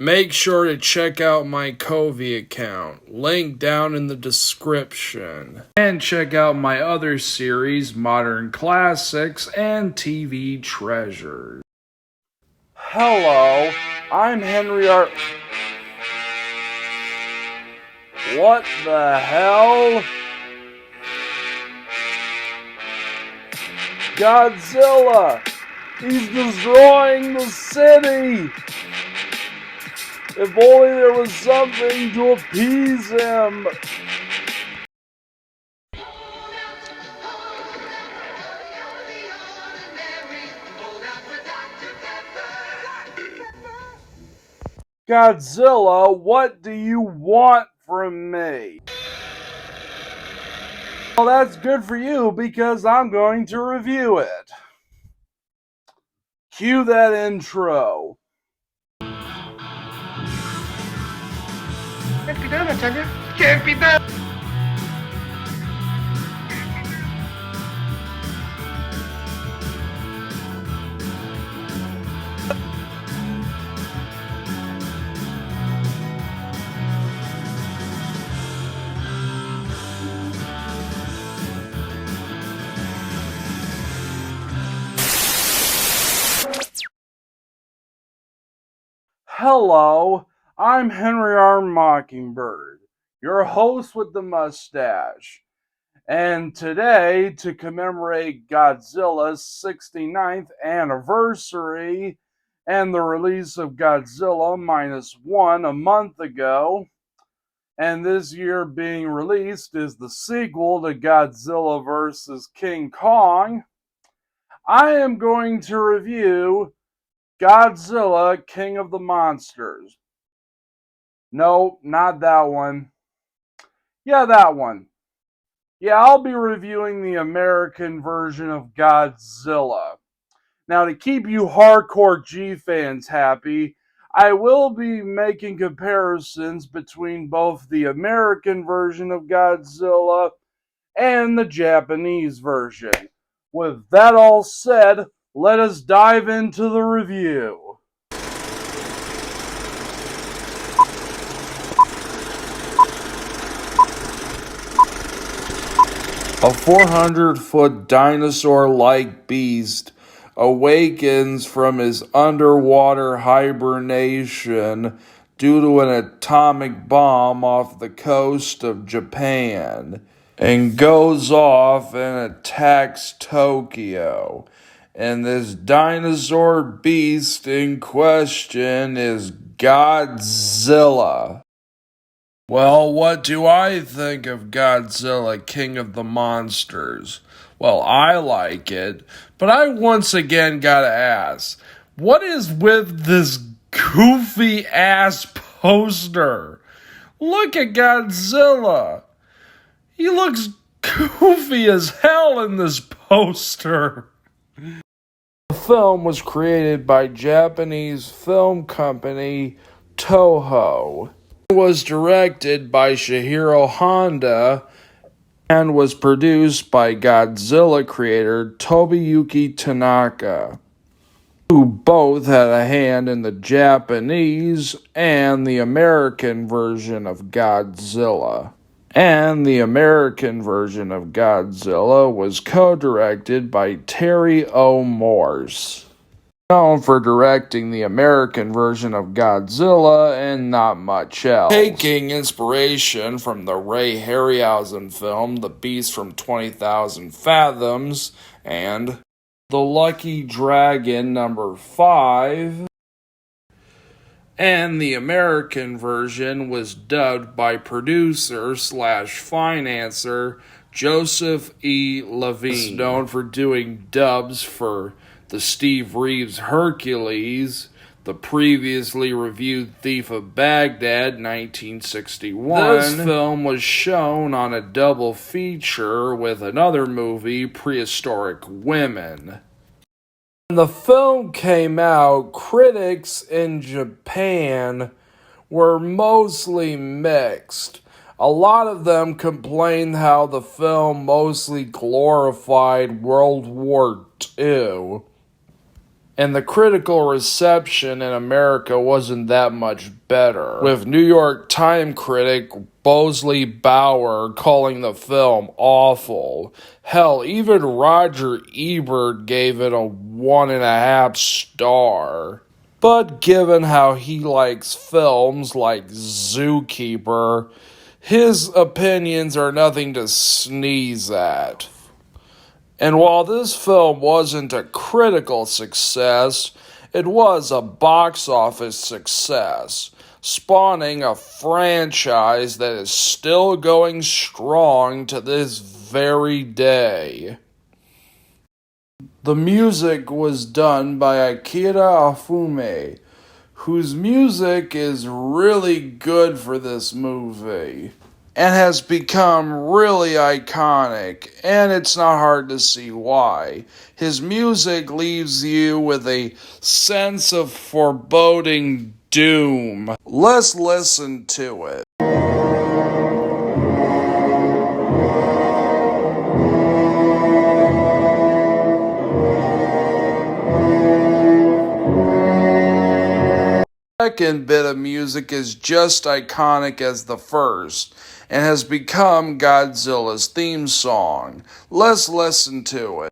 Make sure to check out my Covey account, link down in the description. And check out my other series, Modern Classics and TV Treasures. Hello, I'm Henry R. What the hell? Godzilla! He's destroying the city! If only there was something to appease him! Godzilla, what do you want from me? Well, that's good for you because I'm going to review it. Cue that intro. Can't be done, I tell you. Can't be done. Hello, I'm Henry R. Mockingbird, your host with the mustache. And today, to commemorate Godzilla's 69th anniversary and the release of Godzilla -1 a month ago, and this year being released is the sequel to Godzilla vs. King Kong, I am going to review Godzilla, King of the Monsters. No, not that one. Yeah, that one. Yeah, I'll be reviewing the American version of Godzilla. Now, to keep you hardcore G fans happy, I will be making comparisons between both the American version of Godzilla and the Japanese version. With that all said, let us dive into the review. A 400-foot dinosaur-like beast awakens from his underwater hibernation due to an atomic bomb off the coast of Japan and goes off and attacks Tokyo. And this dinosaur beast in question is Godzilla. Well, what do I think of Godzilla, King of the Monsters? Well, I like it, but I once again gotta ask, what is with this goofy-ass poster? Look at Godzilla. He looks goofy as hell in this poster. The film was created by Japanese film company Toho. It was directed by Shihiro Honda and was produced by Godzilla creator Tobuyuki Tanaka, who both had a hand in the Japanese and the American version of Godzilla. And the American version of Godzilla was co-directed by Terry O. Morse, known for directing the American version of Godzilla and not much else. Taking inspiration from the Ray Harryhausen film The Beast from 20,000 Fathoms and The Lucky Dragon #5, and the American version was dubbed by producer/financer Joseph E. Levine, known for doing dubs for the Steve Reeves Hercules, the previously reviewed Thief of Baghdad, 1961. This film was shown on a double feature with another movie, Prehistoric Women. When the film came out, critics in Japan were mostly mixed. A lot of them complained how the film mostly glorified World War II. and the critical reception in America wasn't that much better, with New York Times critic Bosley Bauer calling the film awful. Hell, even Roger Ebert gave it a 1.5 star. But given how he likes films like Zookeeper, his opinions are nothing to sneeze at. And while this film wasn't a critical success, it was a box office success, spawning a franchise that is still going strong to this very day. The music was done by Akira Afume, whose music is really good for this movie and has become really iconic, and it's not hard to see why. His music leaves you with a sense of foreboding doom. Let's listen to it. The second bit of music is just iconic as the first, and has become Godzilla's theme song. Let's listen to it.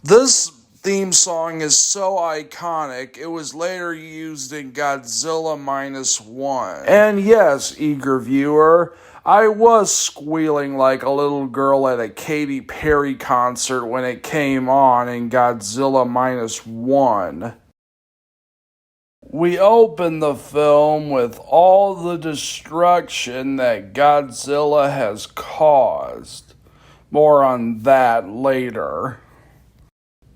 This theme song is so iconic, it was later used in Godzilla -1. And yes, eager viewer, I was squealing like a little girl at a Katy Perry concert when it came on in Godzilla -1. We open the film with all the destruction that Godzilla has caused. More on that later.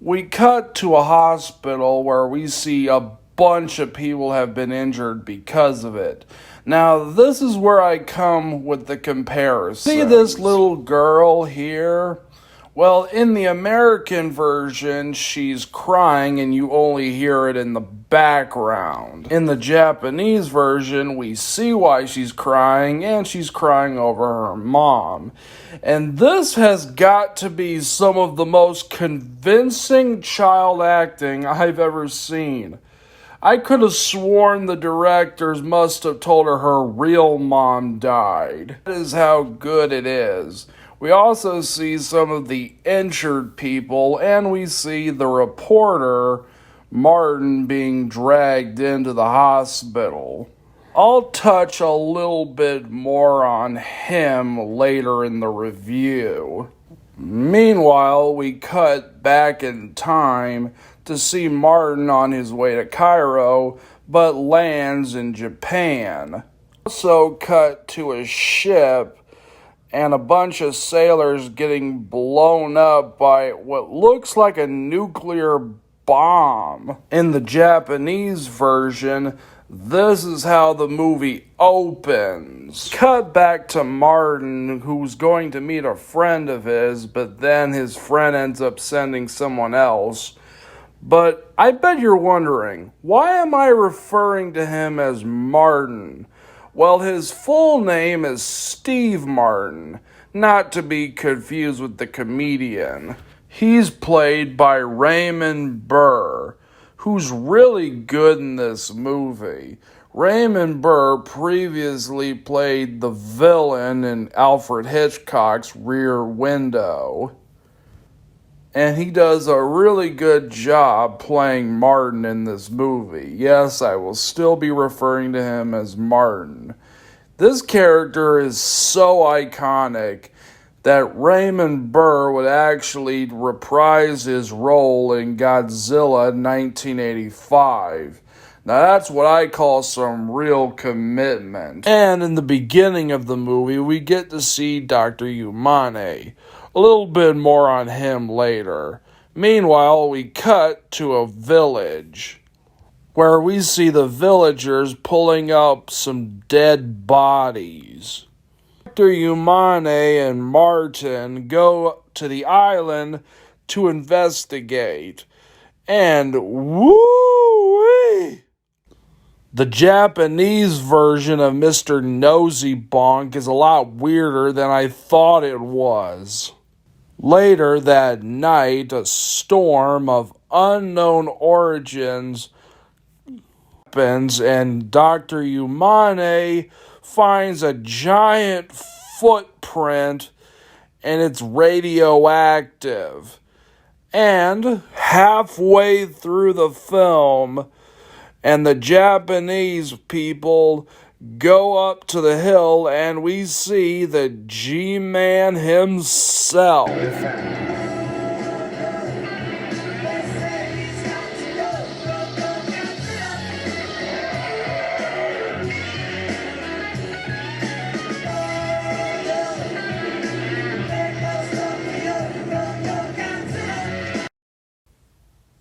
We cut to a hospital where we see a bunch of people have been injured because of it. Now, this is where I come with the comparison. See this little girl here? Well, in the American version, she's crying and you only hear it in the background. In the Japanese version, we see why she's crying, and she's crying over her mom. And this has got to be some of the most convincing child acting I've ever seen. I could have sworn the directors must have told her real mom died. That is how good it is. We also see some of the injured people, and we see the reporter, Martin, being dragged into the hospital. I'll touch a little bit more on him later in the review. Meanwhile, we cut back in time to see Martin on his way to Cairo, but lands in Japan. Also cut to a ship and a bunch of sailors getting blown up by what looks like a nuclear bomb. In the Japanese version, this is how the movie opens. Cut back to Martin, who's going to meet a friend of his, but then his friend ends up sending someone else. But I bet you're wondering, why am I referring to him as Martin? Well, his full name is Steve Martin, not to be confused with the comedian. He's played by Raymond Burr, who's really good in this movie. Raymond Burr previously played the villain in Alfred Hitchcock's Rear Window. And he does a really good job playing Martin in this movie. Yes, I will still be referring to him as Martin. This character is so iconic that Raymond Burr would actually reprise his role in Godzilla 1985. Now that's what I call some real commitment. And in the beginning of the movie, we get to see Dr. Yumane, A little bit more on him later. Meanwhile, we cut to a village where we see the villagers pulling up some dead bodies. Dr. Umane and Martin go to the island to investigate. And woo-wee! The Japanese version of Mr. Nosy Bonk is a lot weirder than I thought it was. Later that night, a storm of unknown origins happens, and Dr. Umane finds a giant footprint, and it's radioactive. And halfway through the film, and the Japanese people go up to the hill, and we see the G-Man himself.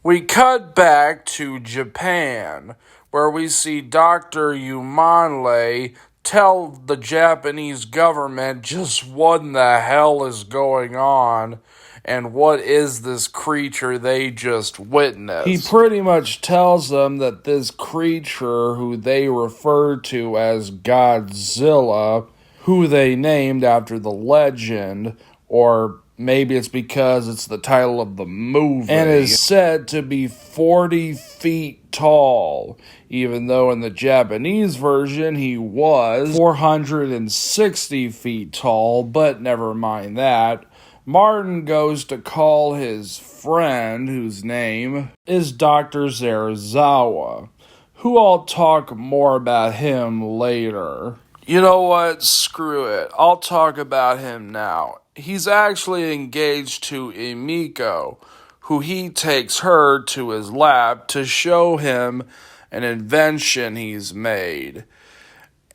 We cut back to Japan, where we see Dr. Umanle tell the Japanese government just what in the hell is going on and what is this creature they just witnessed. He pretty much tells them that this creature, who they refer to as Godzilla, who they named after the legend, or maybe it's because it's the title of the movie, and is said to be 40 feet tall, even though in the Japanese version he was 460 feet tall, but never mind that. Martin goes to call his friend, whose name is Dr. Zarazawa, who I'll talk more about him later. You know what? Screw it. I'll talk about him now. He's actually engaged to Emiko, who he takes her to his lab to show him an invention he's made.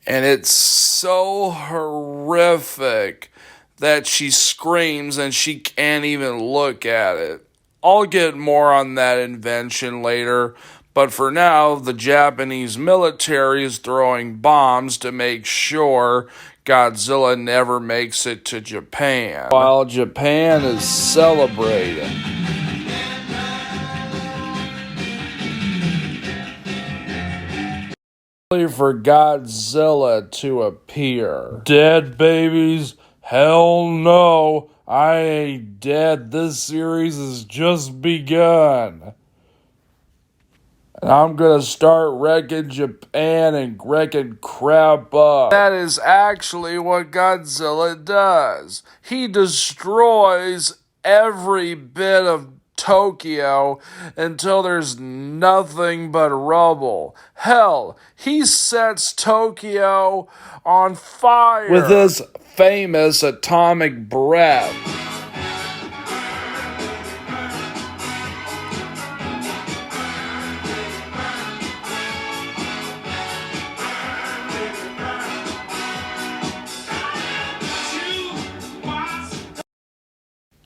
And it's so horrific that she screams and she can't even look at it. I'll get more on that invention later, but for now, the Japanese military is throwing bombs to make sure Godzilla never makes it to Japan, while Japan is celebrating. For Godzilla to appear. Dead babies? Hell no, I ain't dead. This series has just begun. And I'm gonna start wrecking Japan and wrecking crap up. That is actually what Godzilla does. He destroys every bit of Tokyo until there's nothing but rubble. Hell, he sets Tokyo on fire with his famous atomic breath.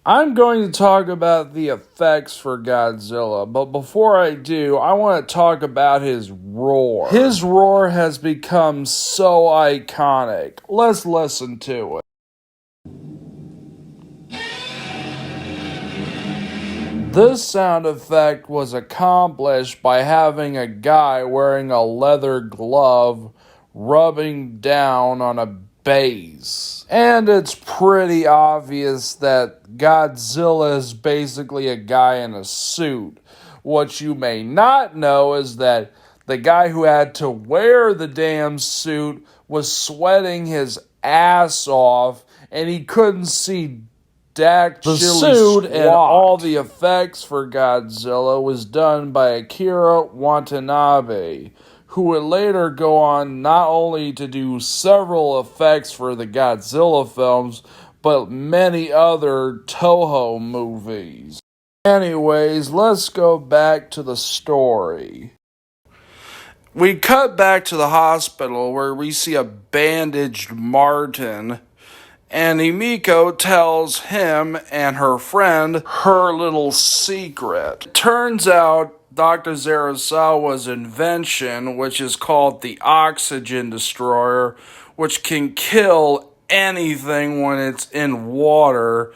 I'm going to talk about the effects for Godzilla, but before I do, I want to talk about his roar. His roar has become so iconic. Let's listen to it. This sound effect was accomplished by having a guy wearing a leather glove rubbing down on a bass. And it's pretty obvious that Godzilla is basically a guy in a suit. What you may not know is that the guy who had to wear the damn suit was sweating his ass off and he couldn't see Dak the suit squat. And all the effects for Godzilla was done by Akira Watanabe, who would later go on not only to do several effects for the Godzilla films, but many other Toho movies. Anyways, let's go back to the story. We cut back to the hospital where we see a bandaged Martin, And Emiko tells him and her friend her little secret. It turns out Dr. Zarazawa's invention, which is called the oxygen destroyer, which can kill anything when it's in water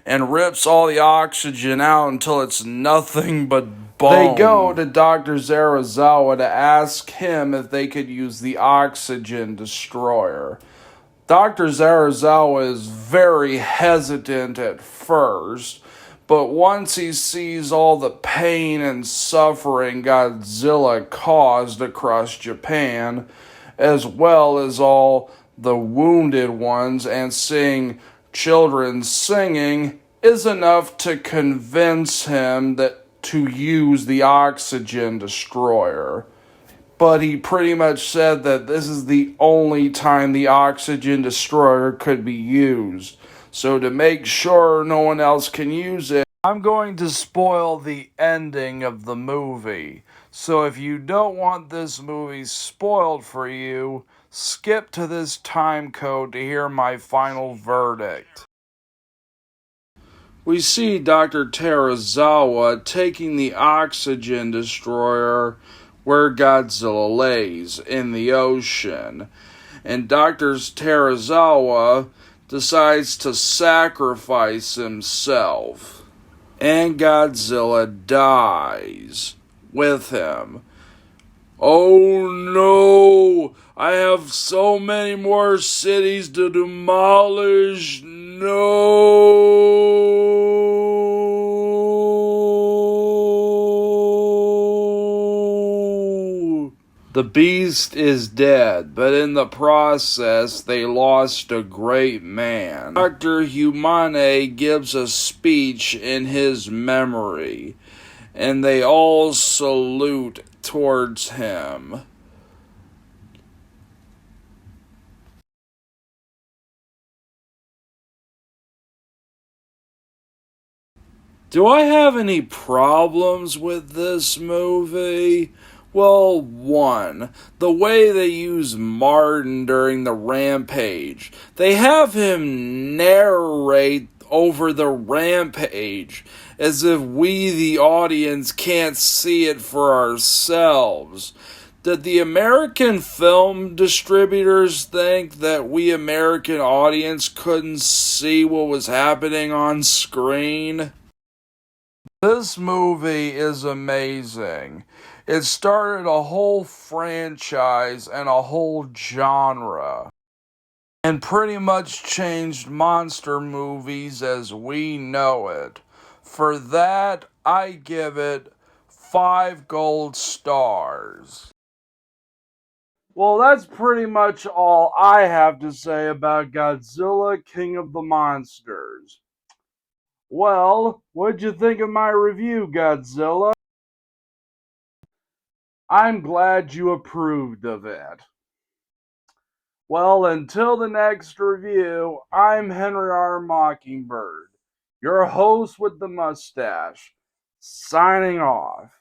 and rips all the oxygen out until it's nothing but bone. They go to Dr. Zarazawa to ask him if they could use the oxygen destroyer. Dr. Zarazawa is very hesitant at first, but once he sees all the pain and suffering Godzilla caused across Japan, as well as all the wounded ones, and seeing children singing, is enough to convince him that to use the oxygen destroyer. But he pretty much said that this is the only time the oxygen destroyer could be used. So to make sure no one else can use it, I'm going to spoil the ending of the movie. So if you don't want this movie spoiled for you, skip to this time code to hear my final verdict. We see Dr. Terazawa taking the oxygen destroyer where Godzilla lays, in the ocean. And Dr. Terazawa decides to sacrifice himself. And Godzilla dies with him. Oh no! I have so many more cities to demolish. No! The beast is dead, but in the process, they lost a great man. Dr. Humane gives a speech in his memory, and they all salute towards him. Do I have any problems with this movie? Well, one, the way they use Martin during the rampage. They have him narrate over the rampage as if we, the audience, can't see it for ourselves. Did the American film distributors think that we American audience couldn't see what was happening on screen? This movie is amazing. It started a whole franchise and a whole genre, and pretty much changed monster movies as we know it. For that, I give it 5 gold stars. Well, that's pretty much all I have to say about Godzilla, King of the Monsters. Well, what'd you think of my review, Godzilla? I'm glad you approved of it. Well, until the next review, I'm Henry R. Mockingbird, your host with the mustache, signing off.